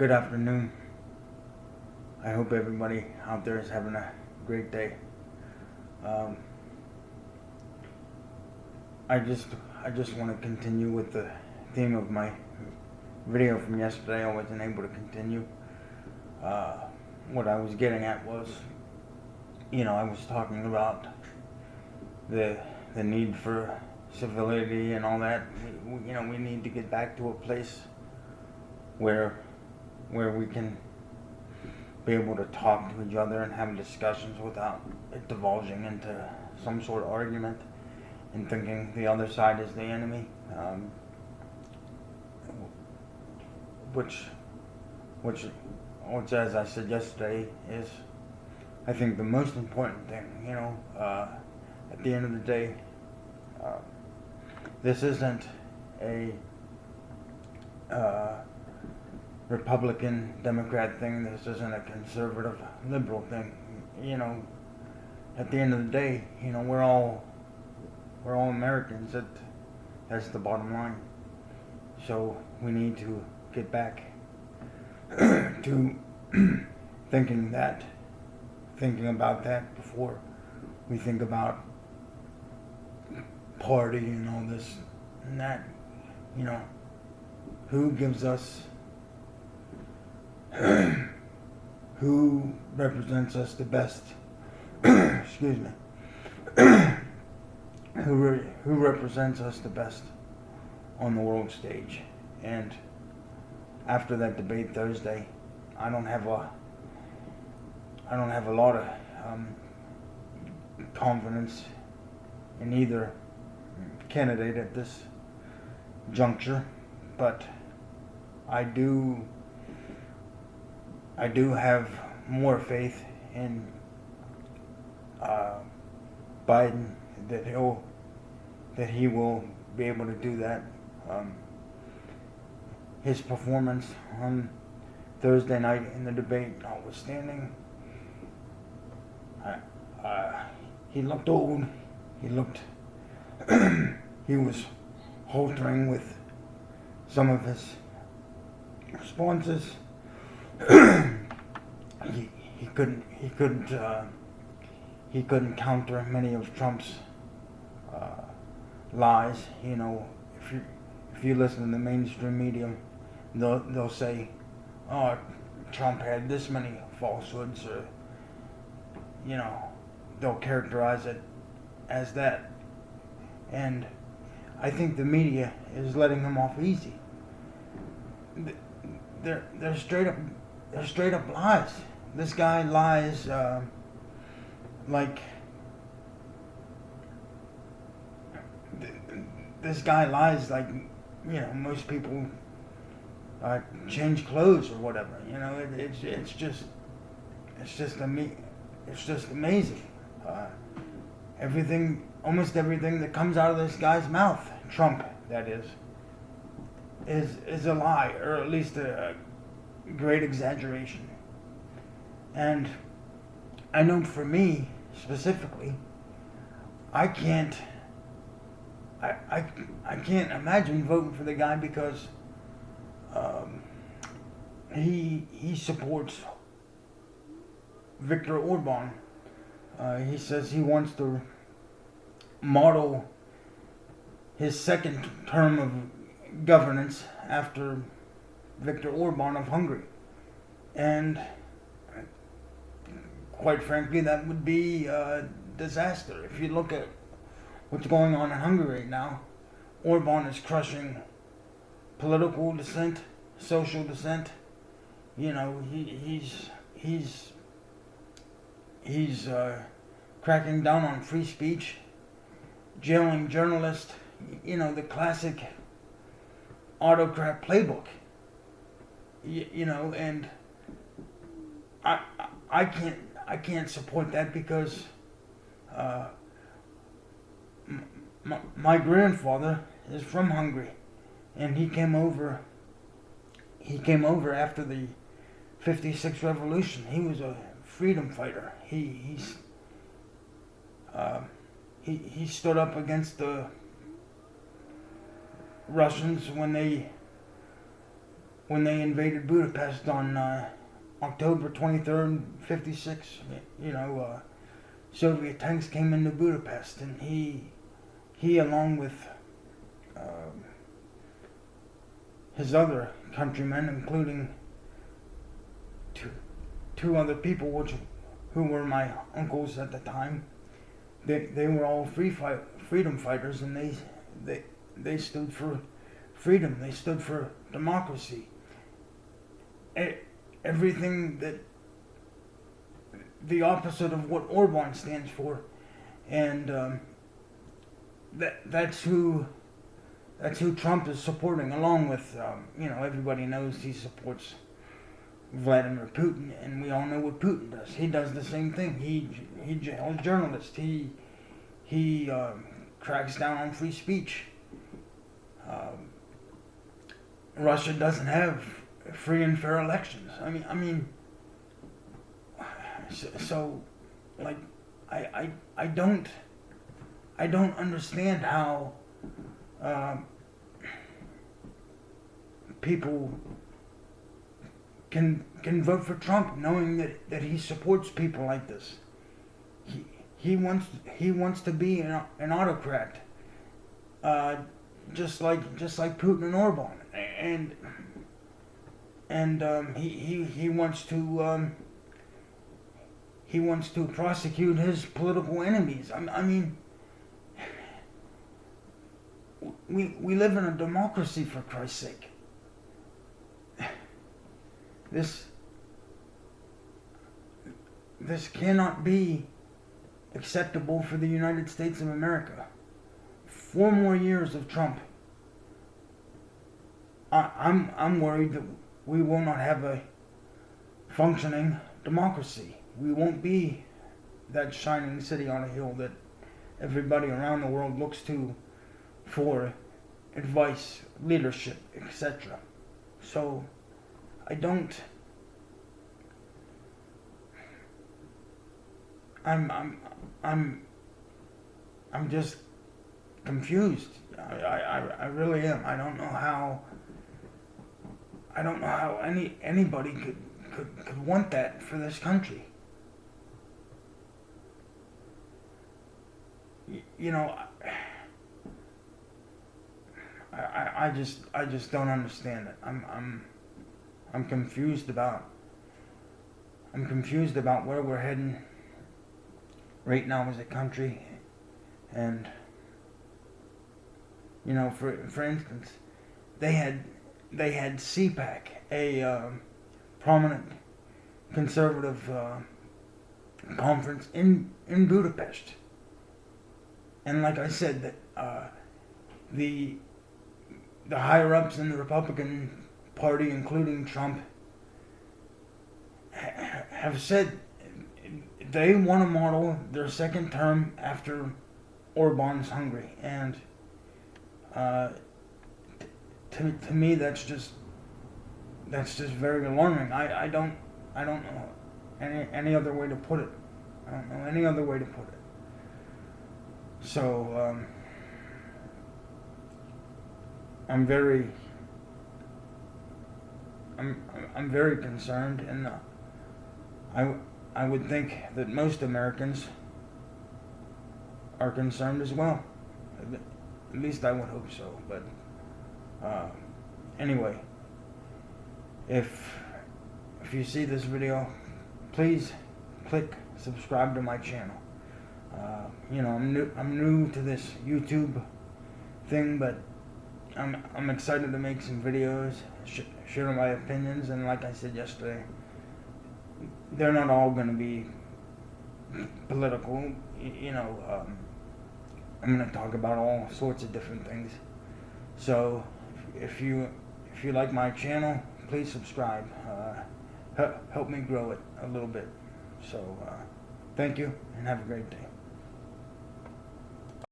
Good afternoon. I hope everybody out there is having a great day. Um, I just I just want to continue with the theme of my video from yesterday. I wasn't able to continue. Uh, what I was getting at was, I was talking about the the need for civility and all that. We need to get back to a place where we can be able to talk to each other and have discussions without it divulging into some sort of argument and thinking the other side is the enemy, which, which, as I said yesterday, is I think the most important thing. At the end of the day, uh, this isn't a Republican Democrat thing. This isn't a conservative liberal thing. At the end of the day, we're all Americans. That's the bottom line. So we need to get back to thinking about that before we think about party and all this and that. Who gives us, who represents us the best? Excuse me. Who represents us the best on the world stage? And after that debate Thursday, I don't have a lot of confidence in either candidate at this juncture, but I do have more faith in Biden that he will be able to do that. His performance on Thursday night in the debate notwithstanding, he looked old. He looked he was haltering with some of his responses. He couldn't counter many of Trump's lies. If you listen to the mainstream media, they'll say, "Oh, Trump had this many falsehoods," or they'll characterize it as that. And I think the media is letting him off easy. They're straight up lies. This guy lies like most people change clothes or whatever. It's just amazing. Almost everything that comes out of this guy's mouth, Trump, that is a lie, or at least a great exaggeration. And I know for me specifically, I can't imagine voting for the guy because he supports Viktor Orban. He says he wants to model his second term of governance after Viktor Orban of Hungary. And quite frankly, that would be a disaster. If you look at what's going on in Hungary right now, Orban is crushing political dissent, social dissent. He's cracking down on free speech, jailing journalists. The classic autocrat playbook. And I can't support that because my grandfather is from Hungary, and he came over after the '56 revolution. He was a freedom fighter. He stood up against the Russians when when they invaded Budapest on October 23rd, 56. Soviet tanks came into Budapest, and he along with his other countrymen, including two other people, who were my uncles at the time, they were all freedom fighters, and they stood for freedom. They stood for democracy. Everything that the opposite of what Orban stands for, and that's who Trump is supporting, along with everybody knows he supports Vladimir Putin, and we all know what Putin does. He does the same thing. He jails journalists. He cracks down on free speech. Russia doesn't have free and fair elections. I mean, like, I don't understand how people can vote for Trump, knowing that he supports people like this. He wants to be an autocrat, just like Putin and Orban, and he wants to prosecute his political enemies. I mean, we live in a democracy, for Christ's sake. This cannot be acceptable for the United States of America. 4 more years of Trump. I'm worried that we will not have a functioning democracy. We won't be that shining city on a hill that everybody around the world looks to for advice, leadership, etc. So I'm just confused. I really am. I don't know how anybody could want that for this country. I just don't understand it. I'm confused about where we're heading right now as a country. And for instance, they had CPAC, a prominent conservative conference in Budapest, and like I said, that the higher ups in the Republican Party, including Trump, have said they want to model their second term after Orban's Hungary, and to me that's just very alarming. I don't know any other way to put it. I don't know any other way to put it. So I'm very concerned, and I would think that most Americans are concerned as well. At least I would hope so. But anyway, if you see this video, please click subscribe to my channel. I'm new to this YouTube thing, but I'm excited to make some videos, share my opinions, and like I said yesterday, they're not all going to be political. I'm going to talk about all sorts of different things. So if you like my channel, please subscribe. Help me grow it a little bit. So thank you, and have a great day.